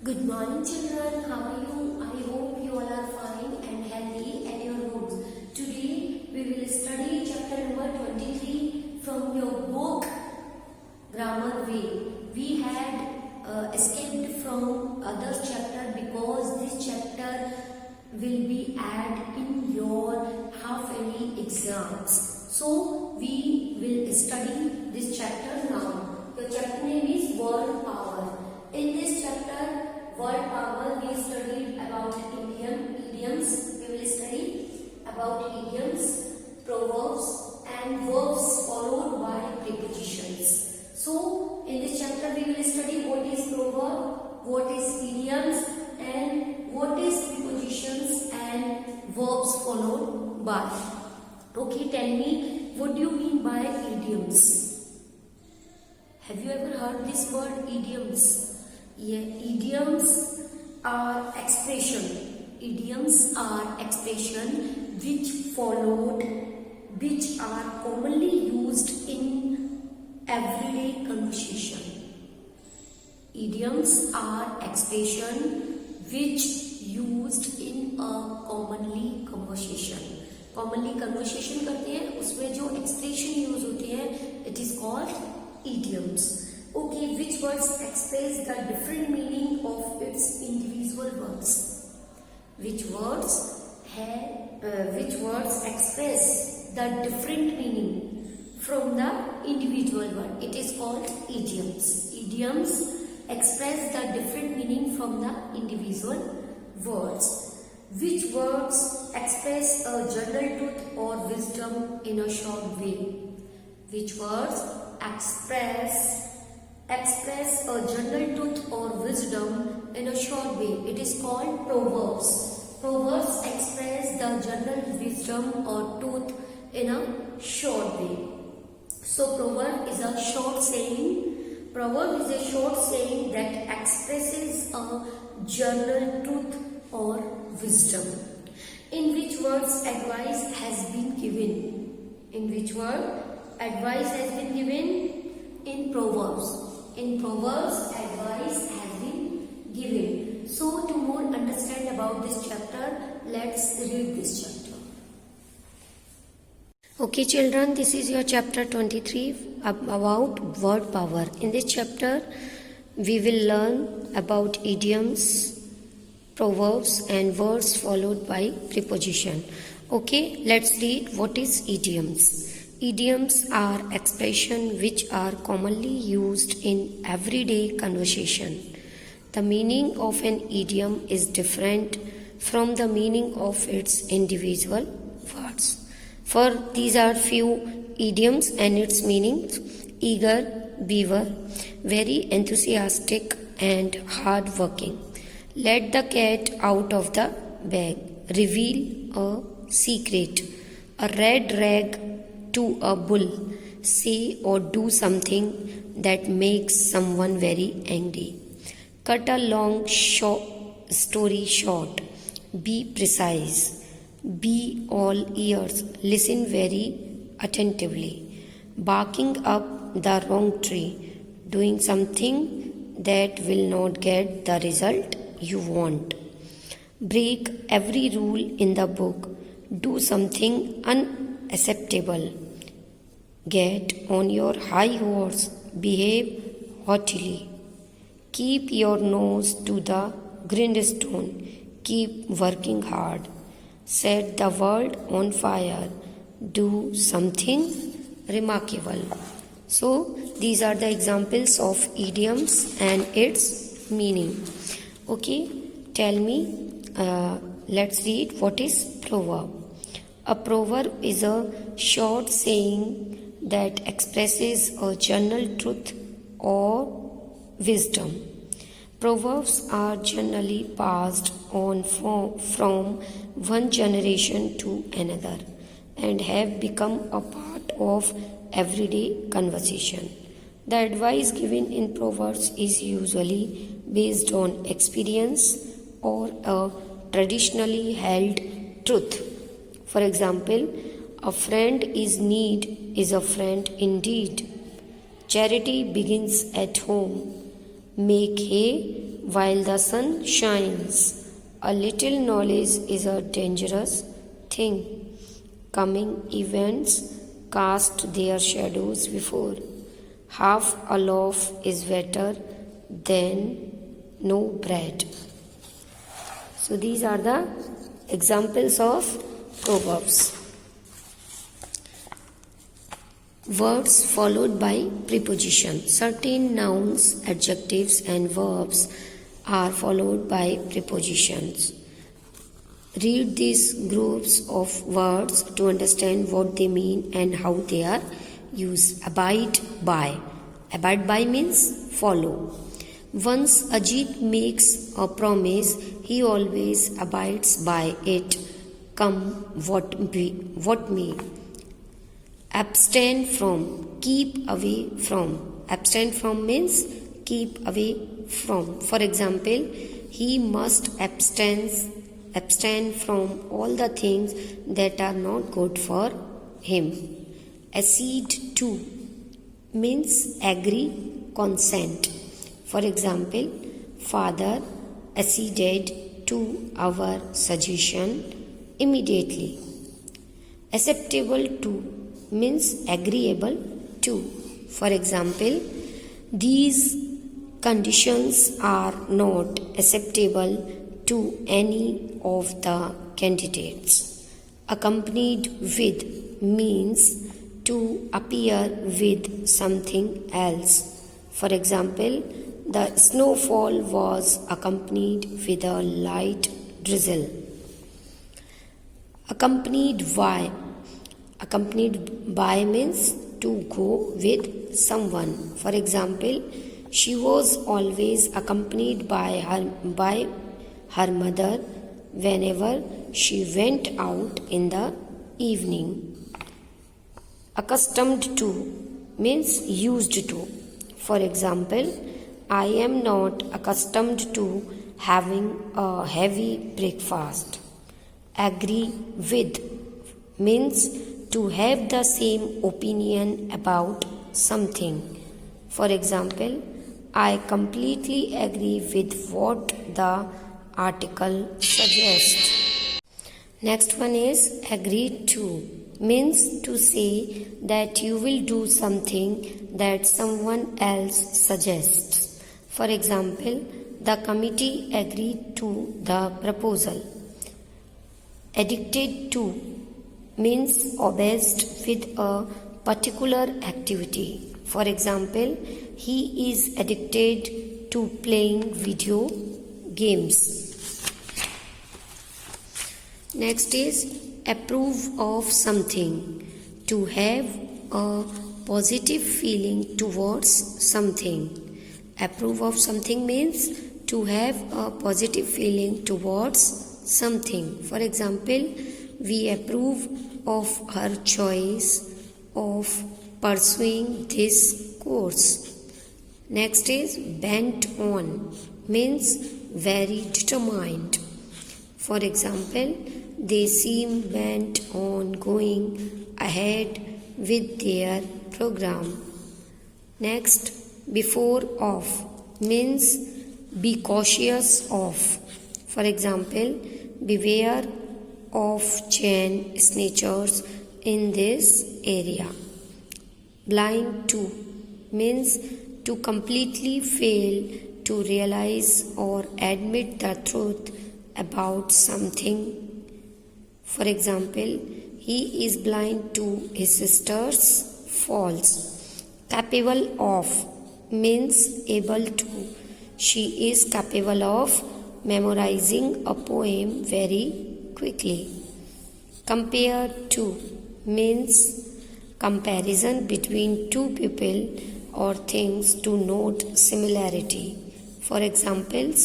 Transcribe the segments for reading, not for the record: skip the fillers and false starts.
Good morning, children. How are you? I hope you all are fine and healthy at your homes. Today we will study chapter number 23 from your book Grammar Way. We had escaped from other chapter because this chapter will be added in your half-yearly exams. So we will study this chapter now. The chapter name is Word Power. In this chapter, Word Power, we studied about idioms. We will study about idioms, proverbs and verbs followed by prepositions. So, in this chapter we will study what is proverb, what is idioms and what is prepositions and verbs followed by. Okay, tell me, what do you mean by idioms? Have you ever heard this word idioms? Yeah, idioms are expression. Idioms are expression which are commonly used in everyday conversation. Idioms are expression which used in a commonly conversation. Commonly conversation करते हैं, उसमें जो expression use होते हैं, it is called idioms. Okay, which words express the different meaning of its individual words? Which words express the different meaning from the individual word? It is called idioms. Idioms express the different meaning from the individual words. Which words express a general truth or wisdom in a short way? Which words express a general truth or wisdom in a short way? It is called proverbs. Proverbs express the general wisdom or truth in a short way. So proverb is a short saying. Proverb is a short saying that expresses a general truth or wisdom. In which words advice has been given? In which word advice has been given? In Proverbs. In Proverbs, advice has been given. So, to more understand about this chapter, let's read this chapter. Okay, children, this is your chapter 23 about word power. In this chapter, we will learn about idioms, proverbs, and words followed by preposition. Okay, let's read what is idioms. Idioms are expressions which are commonly used in everyday conversation. The meaning of an idiom is different from the meaning of its individual words. For these are few idioms and its meanings: eager, beaver, very enthusiastic and hard-working. Let the cat out of the bag, reveal a secret, a red rag to a bull, say or do something that makes someone very angry. Cut a long story short. Be precise. Be all ears. Listen very attentively. Barking up the wrong tree. Doing something that will not get the result you want. Break every rule in the book. Do something unacceptable. Get on your high horse. Behave haughtily. Keep your nose to the grindstone. Keep working hard. Set the world on fire. Do something remarkable. So, these are the examples of idioms and its meaning. Okay, tell me, let's read what is proverb. A proverb is a short saying that expresses a general truth or wisdom. Proverbs are generally passed on from one generation to another and have become a part of everyday conversation. The advice given in Proverbs is usually based on experience or a traditionally held truth. For example, a friend is need is a friend indeed. Charity begins at home. Make hay while the sun shines. A little knowledge is a dangerous thing. Coming events cast their shadows before. Half a loaf is better than no bread. So these are the examples of proverbs. Words followed by preposition. Certain nouns, adjectives and verbs are followed by prepositions. Read these groups of words to understand what they mean and how they are used. Abide by. Abide by means follow. Once Ajit makes a promise, he always abides by it, come what may. Abstain from, keep away from. Abstain from means keep away from. For example, he must abstain from all the things that are not good for him. Accede to means agree, consent. For example, father acceded to our suggestion immediately. Acceptable to means agreeable to. For example, these conditions are not acceptable to any of the candidates. Accompanied with means to appear with something else. For example, the snowfall was accompanied with a light drizzle. Accompanied by means to go with someone. For example, she was always accompanied by her mother whenever she went out in the evening. Accustomed to means used to. For example, I am not accustomed to having a heavy breakfast. Agree with means to have the same opinion about something. For example, I completely agree with what the article suggests. Next one is agree to means to say that you will do something that someone else suggests. For example, the committee agreed to the proposal. Addicted to means obsessed with a particular activity. For example, he is addicted to playing video games. Next is approve of something. To have a positive feeling towards something. Approve of something means to have a positive feeling towards something. For example, we approve of her choice of pursuing this course. Next is bent on means very determined. For example, they seem bent on going ahead with their program. Next, before of means be cautious of. For example, beware of chain snatchers in this area. Blind to means to completely fail to realize or admit the truth about something. For example, he is blind to his sister's faults. Capable of means able to. She is capable of memorizing a poem very quickly. Compare to means comparison between two people or things to note similarity. For examples,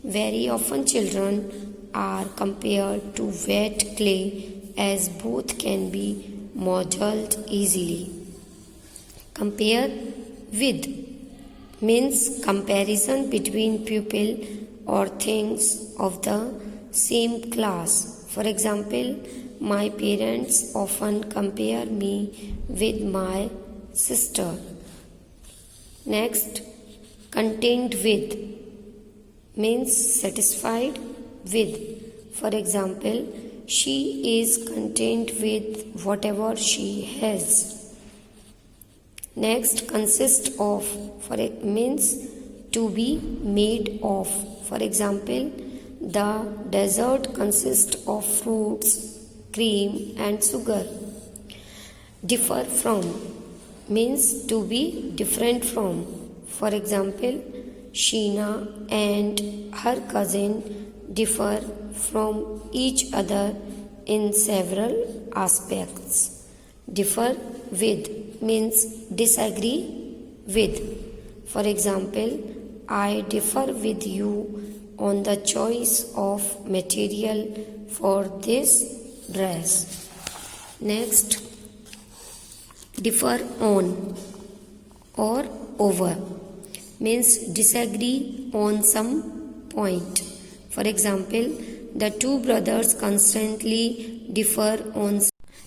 very often children are compared to wet clay as both can be modeled easily. Compare with means comparison between people or things of the same class. For example, my parents often compare me with my sister. Next, contained with means satisfied with. For example, she is content with whatever she has. Next, consist of, for it means to be made of. For example, the dessert consists of fruits, cream and sugar. Differ from means to be different from. For example, Sheena and her cousin differ from each other in several aspects. Differ with means disagree with. For example, I differ with you on the choice of material for this dress. Next, differ on or over means disagree on some point. For example, the two brothers constantly differ on.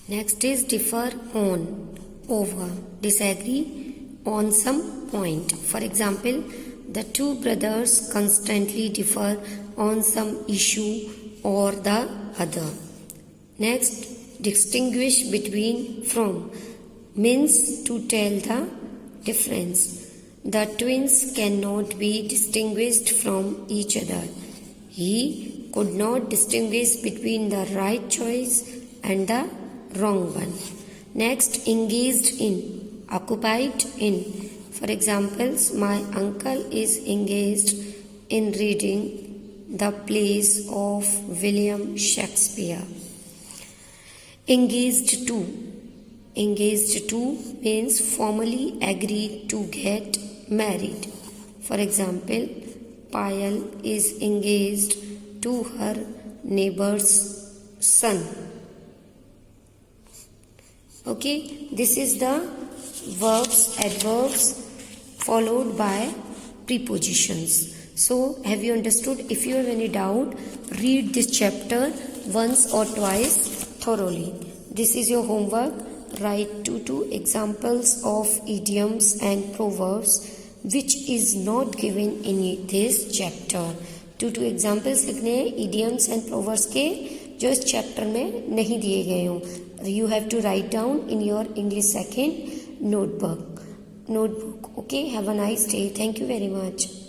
Next is differ on, over, disagree on some point. For example, the two brothers constantly differ on some issue or the other. Next, distinguish between from means to tell the difference. The twins cannot be distinguished from each other. He could not distinguish between the right choice and the wrong one. Next, engaged in, occupied in. For examples, my uncle is engaged in reading the plays of William Shakespeare. Engaged to. Engaged to means formally agreed to get married. For example, Payal is engaged to her neighbor's son. Okay, this is the verbs, adverbs followed by prepositions. So, have you understood? If you have any doubt, read this chapter once or twice thoroughly. This is your homework. Write two examples of idioms and proverbs which is not given in this chapter. two examples लिखने हैं idioms and proverbs के जो इस chapter में नहीं दिए गए हों. You have to write down in your English second notebook. Okay, have a nice day. Thank you very much.